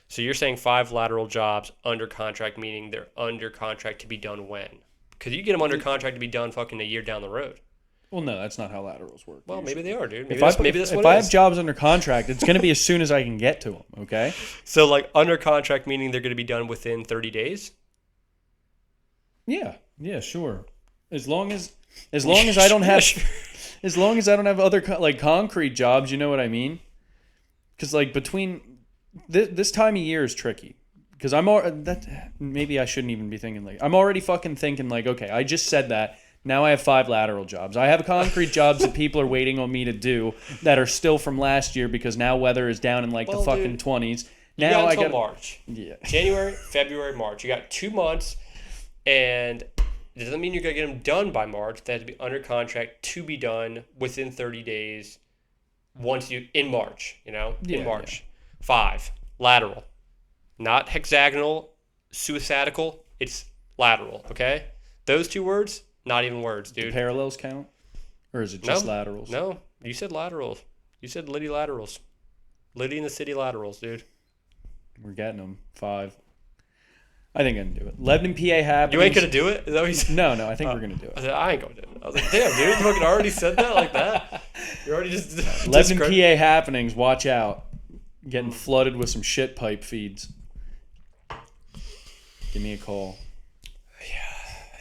Speaker 1: So you're saying 5 lateral jobs under contract, meaning they're under contract to be done when? Because you get them under contract to be done fucking a year down the road.
Speaker 2: Well, no, that's not how laterals work.
Speaker 1: Well,
Speaker 2: usually.
Speaker 1: maybe they are, dude. Maybe
Speaker 2: If
Speaker 1: that's,
Speaker 2: I
Speaker 1: maybe that's
Speaker 2: if
Speaker 1: what
Speaker 2: I
Speaker 1: it
Speaker 2: have
Speaker 1: is.
Speaker 2: jobs under contract, it's gonna be as soon as I can get to them. Okay.
Speaker 1: So like under contract, meaning they're going to be done within 30 days.
Speaker 2: Yeah. Yeah. Sure. As long as I don't have as long as I don't have other like concrete jobs, you know what I mean? Because like between this time of year is tricky. Because maybe I shouldn't even be thinking like I'm already fucking thinking like, okay, I just said that. Now I have 5 lateral jobs. I have concrete jobs that people are waiting on me to do that are still from last year because now weather is down in like
Speaker 1: Well,
Speaker 2: the fucking
Speaker 1: dude.
Speaker 2: 20s.
Speaker 1: You
Speaker 2: Now
Speaker 1: got
Speaker 2: I
Speaker 1: until
Speaker 2: got
Speaker 1: March.
Speaker 2: Yeah.
Speaker 1: January, February, March. You got 2 months, and it doesn't mean you're going to get them done by March. They have to be under contract to be done within 30 days in March, in
Speaker 2: Yeah, yeah.
Speaker 1: March. 5, lateral. Not hexagonal, suicidal. It's lateral, okay? Those 2 words, not even words,
Speaker 2: Do
Speaker 1: dude.
Speaker 2: parallels count? Or is it
Speaker 1: No,
Speaker 2: just laterals?
Speaker 1: no. You said laterals. You said Liddy laterals. Liddy in the city laterals, dude.
Speaker 2: We're getting them. 5. I think I can do it. Lebanon, PA happenings.
Speaker 1: You ain't gonna do it? Is that what you said?
Speaker 2: No, I think we're gonna do
Speaker 1: I
Speaker 2: it.
Speaker 1: said, I ain't gonna do it. I was like, damn, dude, you fucking already said that like that? You already just
Speaker 2: Lebanon, PA happenings. Watch out. Getting flooded with some shit pipe feeds. Give me a call.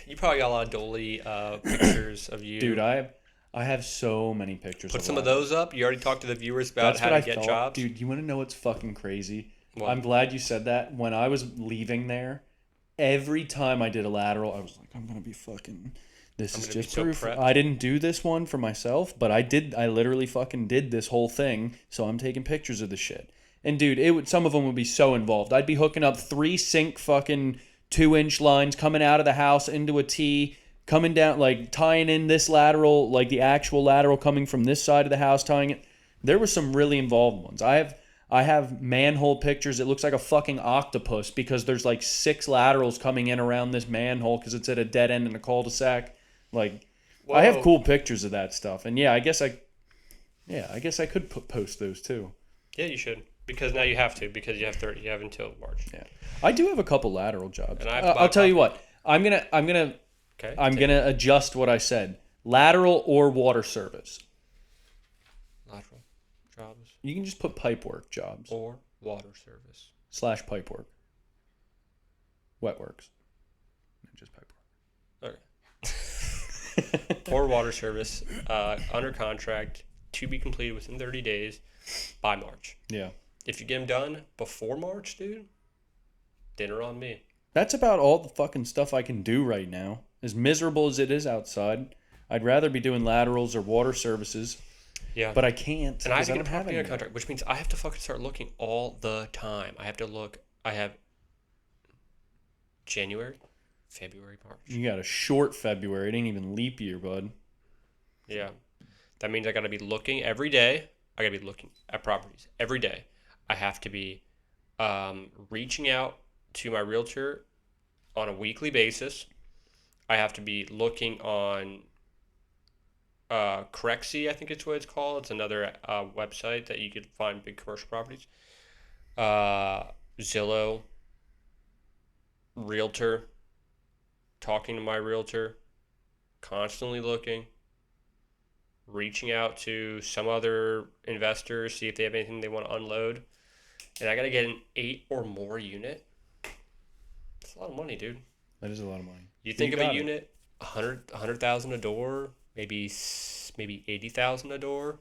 Speaker 1: You probably got a lot of Dolly pictures of you.
Speaker 2: Dude, I have so many pictures.
Speaker 1: Put some of those up. You already talked to the viewers about
Speaker 2: That's
Speaker 1: how
Speaker 2: what
Speaker 1: to
Speaker 2: I
Speaker 1: get
Speaker 2: thought.
Speaker 1: jobs.
Speaker 2: Dude, you want to know what's fucking crazy?
Speaker 1: What?
Speaker 2: I'm glad you said that. When I was leaving there, every time I did a lateral, I was like, I'm going to be fucking... This is just proof.
Speaker 1: prepped.
Speaker 2: I didn't do this one for myself, but I did. I literally fucking did this whole thing, so I'm taking pictures of the shit. And dude, some of them would be so involved. I'd be hooking up 3 sink fucking 2-inch lines coming out of the house into a T, coming down, like tying in this lateral, like the actual lateral coming from this side of the house, tying it. There were some really involved ones. I have manhole pictures. It looks like a fucking octopus because there's like 6 laterals coming in around this manhole because it's at a dead end in a cul-de-sac. Like,
Speaker 1: Whoa.
Speaker 2: I have cool pictures of that stuff. And I guess I could post those too.
Speaker 1: Yeah, you should. Because now you have to, because you have 30. You have until March.
Speaker 2: Yeah. I do have a couple lateral jobs.
Speaker 1: And I have to buy
Speaker 2: I'll tell you
Speaker 1: coffee.
Speaker 2: what. I'm gonna
Speaker 1: Okay.
Speaker 2: adjust what I said. Lateral or water service.
Speaker 1: Lateral jobs
Speaker 2: You can just put pipe work jobs
Speaker 1: or water service.
Speaker 2: / pipe work. Wet works. No, just pipe
Speaker 1: Okay. Or water service, under contract to be completed within 30 days by March.
Speaker 2: Yeah.
Speaker 1: If you get them done before March, dude, dinner on me.
Speaker 2: That's about all the fucking stuff I can do right now. As miserable as it is outside, I'd rather be doing laterals or water services.
Speaker 1: Yeah.
Speaker 2: But I can't.
Speaker 1: And I have to
Speaker 2: because
Speaker 1: get a
Speaker 2: don't have
Speaker 1: property under
Speaker 2: any.
Speaker 1: contract, which means I have to fucking start looking all the time. I have to look. I have January, February, March.
Speaker 2: You got a short February. It ain't even leap year, bud.
Speaker 1: Yeah. That means I got to be looking every day. I got to be looking at properties every day. I have to be reaching out to my realtor on a weekly basis. I have to be looking on Crexy, I think it's what it's called. It's another website that you could find big commercial properties. Zillow, realtor, talking to my realtor, constantly looking, reaching out to some other investors, see if they have anything they want to unload. And I got to get an 8 or more unit. That's a lot of money, dude.
Speaker 2: That is a lot of money.
Speaker 1: You think of a unit, 100,000 a door, maybe 80,000 a door.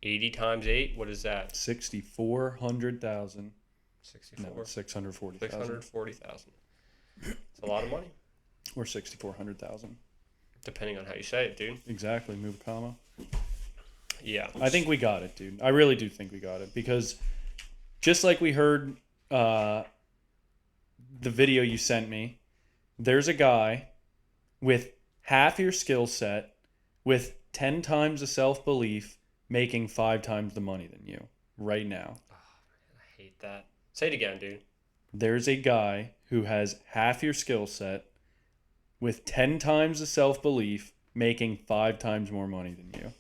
Speaker 1: 80 times 8, what is that?
Speaker 2: 6,400,000.
Speaker 1: 64.
Speaker 2: No, 640,000.
Speaker 1: 640,000. It's a lot of money,
Speaker 2: Or 6,400,000.
Speaker 1: depending on how you say it, dude.
Speaker 2: Exactly. Move a comma.
Speaker 1: Yeah.
Speaker 2: I think we got it, dude. I really do think we got it because just like we heard the video you sent me, there's a guy with half your skill set, with 10 times the self-belief, making 5 times the money than you right now.
Speaker 1: Oh, man, I hate that. Say it again, dude.
Speaker 2: There's a guy who has half your skill set, with 10 times the self-belief, making 5 times more money than you.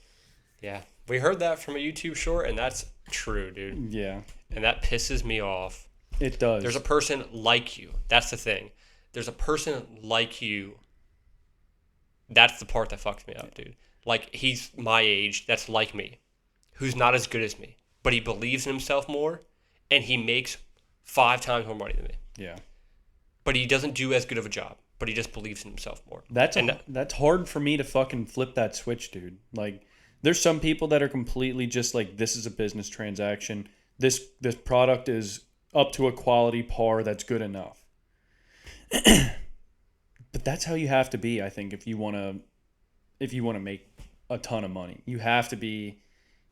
Speaker 1: Yeah. We heard that from a YouTube short, and that's true, dude.
Speaker 2: Yeah.
Speaker 1: And that pisses me off.
Speaker 2: It does.
Speaker 1: There's a person like you. That's the thing. There's a person like you. That's the part that fucks me up, dude. Like, he's my age, that's like me, who's not as good as me, but he believes in himself more, and he makes 5 times more money than me.
Speaker 2: Yeah.
Speaker 1: But he doesn't do as good of a job, but he just believes in himself more.
Speaker 2: That's hard for me to fucking flip that switch, dude. Like, there's some people that are completely just like, this is a business transaction. This product is up to a quality par that's good enough. But that's how you have to be, I think, if you want to make a ton of money. You have to be,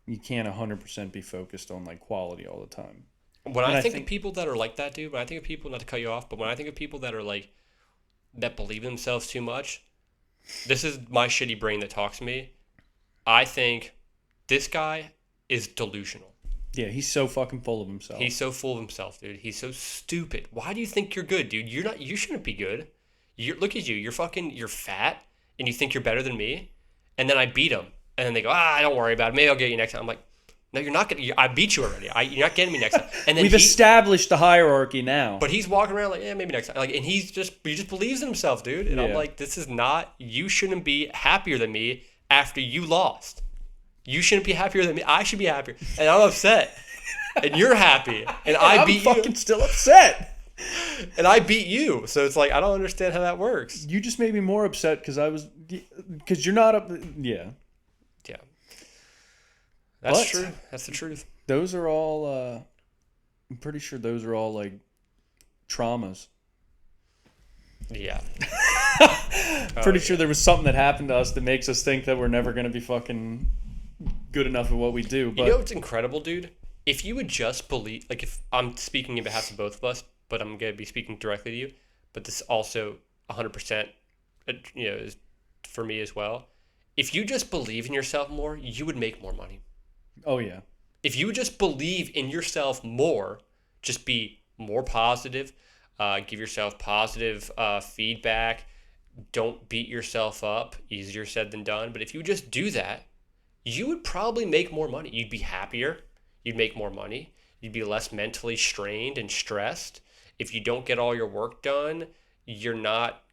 Speaker 2: you can't 100% be focused on like quality all the time.
Speaker 1: When
Speaker 2: And
Speaker 1: I
Speaker 2: I
Speaker 1: think of
Speaker 2: think,
Speaker 1: people that are like that, dude, when I think of people, not to cut you off, but when I think of people that are like, that believe in themselves too much, this is my shitty brain that talks to me. I think this guy is delusional.
Speaker 2: yeah, he's so fucking full of himself.
Speaker 1: He's so full of himself, dude. He's so stupid. Why do you think you're good, dude? You're not. You shouldn't be good. Look at you. You're fat, and you think you're better than me. And then I beat him, and then they go, don't worry about it. Maybe I'll get you next time. I'm like, no, you're not gonna. I beat you already. You're not getting me next time. And then
Speaker 2: We've established the hierarchy now.
Speaker 1: but he's walking around like, maybe next time. Like, and he just believes in himself, dude. And I'm
Speaker 2: Yeah.
Speaker 1: like, this is not. You shouldn't be happier than me after you lost. You shouldn't be happier than me. I should be happier, and I'm upset. And you're happy, and I beat
Speaker 2: I'm fucking
Speaker 1: you,
Speaker 2: still upset.
Speaker 1: and I beat you. So it's like I don't understand how that works.
Speaker 2: You just made me more upset because you're not up. Yeah,
Speaker 1: Yeah, that's
Speaker 2: But-
Speaker 1: true. That's the truth.
Speaker 2: those are all. I'm pretty sure those are all like traumas.
Speaker 1: Yeah,
Speaker 2: Pretty sure there was something that happened to us that makes us think that we're never gonna be fucking good enough at what we do. But
Speaker 1: you know what's incredible, dude? If you would just believe, like, if I'm speaking in behalf of both of us, but I'm gonna be speaking directly to you, but this also 100%, is for me as well. If you just believe in yourself more, you would make more money.
Speaker 2: oh yeah,
Speaker 1: If you would just believe in yourself more, just be more positive, give yourself positive feedback, don't beat yourself up. Easier said than done. But if you would just do that, you would probably make more money. You'd be happier. You'd make more money. You'd be less mentally strained and stressed. If you don't get all your work done, you're not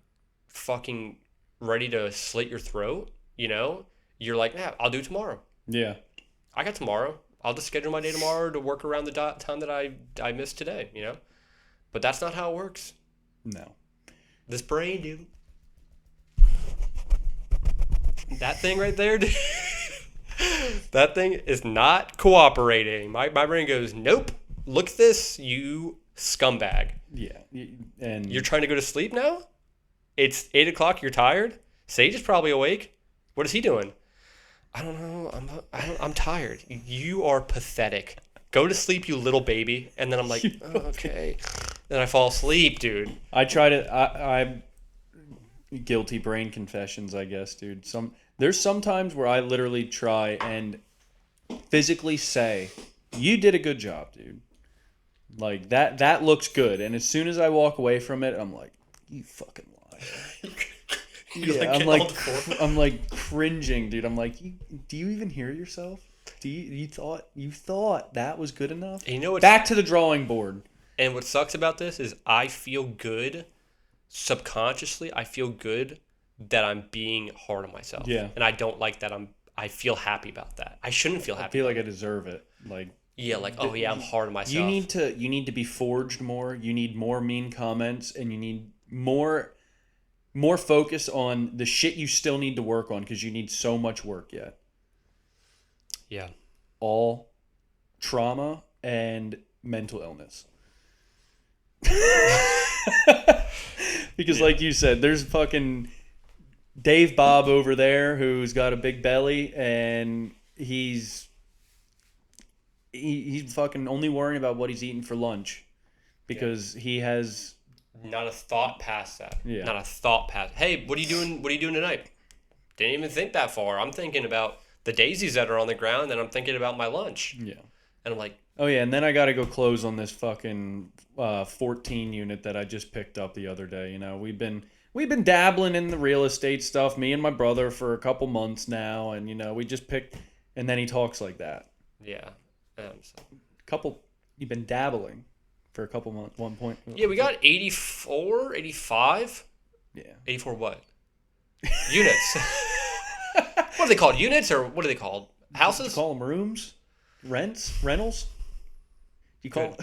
Speaker 1: fucking ready to slit your throat, You're like, I'll do tomorrow.
Speaker 2: yeah.
Speaker 1: I got tomorrow. I'll just schedule my day tomorrow to work around the time that I missed today, But that's not how it works.
Speaker 2: No.
Speaker 1: This brain, dude. That thing right there, dude. That thing is not cooperating. My brain goes, nope. Look at this, you scumbag.
Speaker 2: Yeah, and
Speaker 1: You're trying to go to sleep now? It's 8 o'clock. You're tired? Sage is probably awake. What is he doing? I don't know. I'm tired. You are pathetic. Go to sleep, you little baby. And then I'm like, okay. Then I fall asleep, dude.
Speaker 2: I try to. I'm guilty brain confessions, I guess, dude. There's some times where I literally try and physically say, "You did a good job, dude." Like that looks good. And as soon as I walk away from it, I'm like, "You fucking liar." Yeah, I'm like cringing, dude. I'm like, do you even hear yourself? You thought that was good enough?
Speaker 1: And you know what's
Speaker 2: Back to the drawing board.
Speaker 1: And what sucks about this is I feel good subconsciously. I feel good that I'm being hard on myself.
Speaker 2: Yeah.
Speaker 1: And I don't like that I feel happy about that. I shouldn't feel
Speaker 2: I
Speaker 1: happy.
Speaker 2: feel like I deserve it. Like
Speaker 1: Yeah, like, oh yeah, I'm hard on myself.
Speaker 2: you need to be forged more. You need more mean comments, and you need more focus on the shit you still need to work on because you need so much work yet.
Speaker 1: Yeah.
Speaker 2: All trauma and mental illness. Because like you said, there's fucking Dave Bob over there who's got a big belly and he's fucking only worrying about what he's eating for lunch because he has
Speaker 1: Not a thought past that.
Speaker 2: Yeah.
Speaker 1: Not a thought past. Hey, what are you doing? What are you doing tonight? Didn't even think that far. I'm thinking about the daisies that are on the ground, and I'm thinking about my lunch.
Speaker 2: yeah.
Speaker 1: And I'm like,
Speaker 2: Oh yeah, and then I got to go close on this fucking 14 unit that I just picked up the other day. We've been dabbling in the real estate stuff, me and my brother, for a couple months now, and we just picked. And then he talks like that.
Speaker 1: yeah.
Speaker 2: You've been dabbling for a couple months. 1 point.
Speaker 1: Yeah, we got 84, 85.
Speaker 2: Yeah.
Speaker 1: 84 what? Units. What are they called? Units or what are they called? Houses?
Speaker 2: You call them rooms, rentals. You call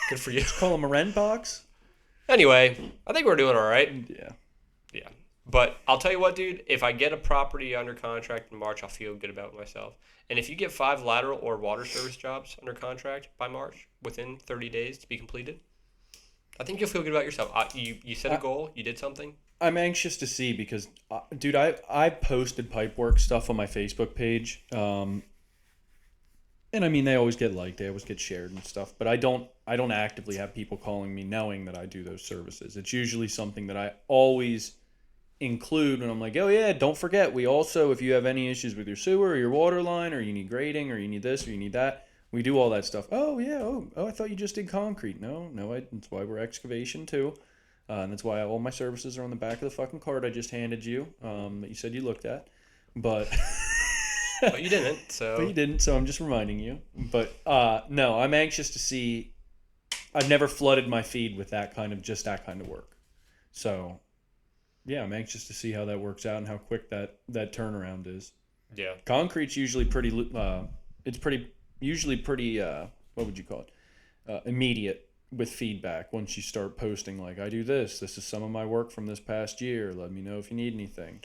Speaker 1: Good for you.
Speaker 2: call them a rent box.
Speaker 1: Anyway, I think we're doing all right.
Speaker 2: Yeah.
Speaker 1: Yeah. But I'll tell you what, dude, if I get a property under contract in March, I'll feel good about myself. And if you get 5 lateral or water service jobs under contract by March, within 30 days to be completed, I think you'll feel good about yourself. You set a goal, you did something.
Speaker 2: I'm anxious to see because, dude, I posted pipework stuff on my Facebook page. And I mean, they always get liked, they always get shared and stuff. But I don't actively have people calling me knowing that I do those services. It's usually something that I always include when I'm like, oh yeah, don't forget, we also, if you have any issues with your sewer or your water line, or you need grading, or you need this or you need that, we do all that stuff. Oh yeah, oh, I thought you just did concrete. No, that's why we're excavation too. And that's why all my services are on the back of the fucking card I just handed you, that you said you looked at. But
Speaker 1: But you didn't,
Speaker 2: but you
Speaker 1: so
Speaker 2: didn't, so I'm just reminding you. But no, I'm anxious to see. I've never flooded my feed with that kind of work. So yeah, I'm anxious to see how that works out and how quick that turnaround is.
Speaker 1: yeah.
Speaker 2: Concrete's usually pretty. It's pretty usually pretty. What would you call it? Immediate with feedback. Once you start posting, like, I do this. This is some of my work from this past year. Let me know if you need anything.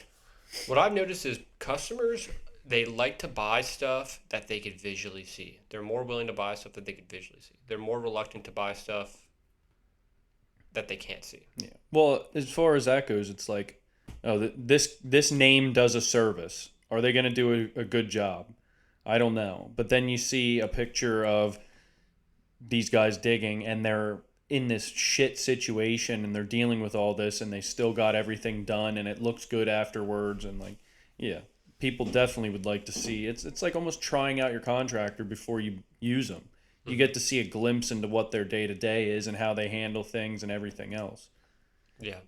Speaker 1: What I've noticed is customers, they like to buy stuff that they could visually see. They're more willing to buy stuff that they could visually see. They're more reluctant to buy stuff that they can't see.
Speaker 2: Yeah. Well, as far as that goes, it's like, oh, this name does a service. Are they going to do a good job? I don't know. But then you see a picture of these guys digging, and they're in this shit situation, and they're dealing with all this, and they still got everything done, and it looks good afterwards. And like, yeah, people definitely would like to see. It's like almost trying out your contractor before you use them. You get to see a glimpse into what their day to day is and how they handle things and everything else.
Speaker 1: Yeah.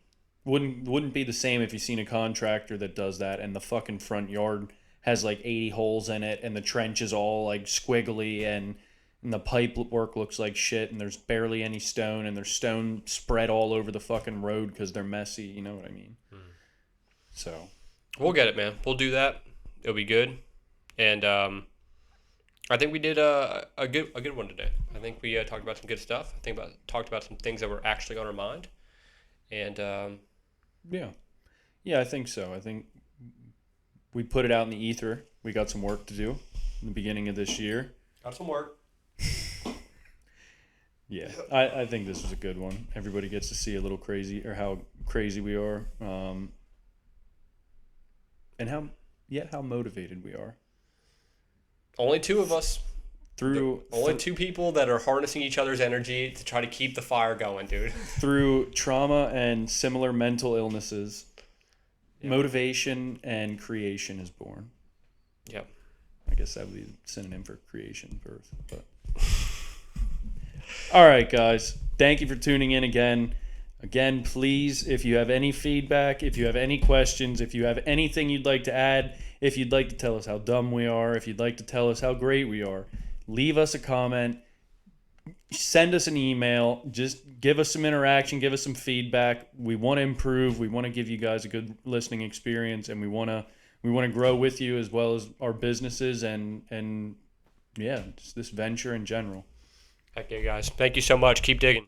Speaker 2: Wouldn't be the same if you seen a contractor that does that and the fucking front yard has like 80 holes in it, and the trench is all like squiggly, and the pipe work looks like shit, and there's barely any stone, and there's stone spread all over the fucking road because they're messy. You know what I mean? So
Speaker 1: We'll get it, man. We'll do that. It'll be good. And I think we did a good one today. I think we talked about some good stuff. Talked about some things that were actually on our mind. And
Speaker 2: yeah, I think so. I think we put it out in the ether. We got some work to do in the beginning of this year.
Speaker 1: got some work.
Speaker 2: Yeah, I think this was a good one. Everybody gets to see a little crazy, or how crazy we are, and how motivated we are.
Speaker 1: Only two of us. Only
Speaker 2: Through
Speaker 1: two people that are harnessing each other's energy to try to keep the fire going, dude.
Speaker 2: through trauma and similar mental illnesses,
Speaker 1: Yeah.
Speaker 2: motivation and creation is born.
Speaker 1: Yep.
Speaker 2: I guess that would be a synonym for creation, birth. But all right, guys. Thank you for tuning in again. Again, please, if you have any feedback, if you have any questions, if you have anything you'd like to add, if you'd like to tell us how dumb we are, if you'd like to tell us how great we are, leave us a comment, send us an email, just give us some interaction, give us some feedback. We want to improve. We want to give you guys a good listening experience, and we want to grow with you, as well as our businesses and yeah, just this venture in general.
Speaker 1: Okay, guys. Thank you so much. Keep digging.